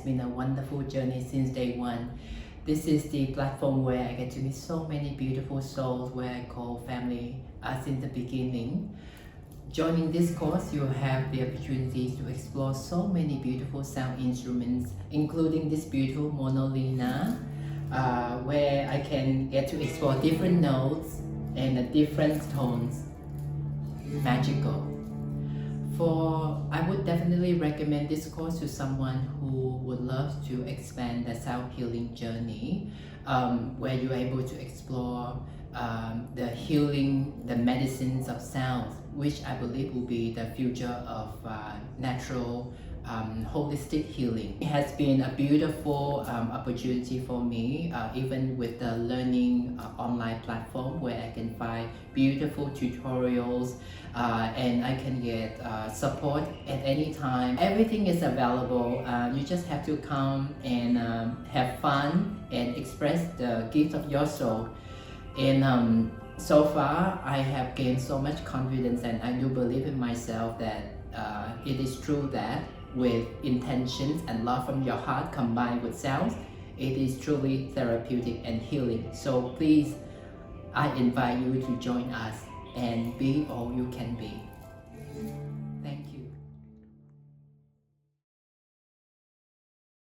been a wonderful journey since day one. This is the platform where I get to meet so many beautiful souls where I call family since the beginning. Joining this course, you have the opportunity to explore so many beautiful sound instruments, including this beautiful monolina, where I can get to explore different notes and different tones. Magical. I would definitely recommend this course to someone who would love to expand their self-healing journey, where you're able to explore the healing, the medicines of sound, which I believe will be the future of natural holistic healing. It has been a beautiful opportunity for me, even with the learning online platform where I can find beautiful tutorials and I can get support at any time. Everything is available. You just have to come and have fun and express the gift of your soul. And so far, I have gained so much confidence, and I do believe in myself that it is true that with intentions and love from your heart combined with sounds, it is truly therapeutic and healing. So please, I invite you to join us and be all you can be.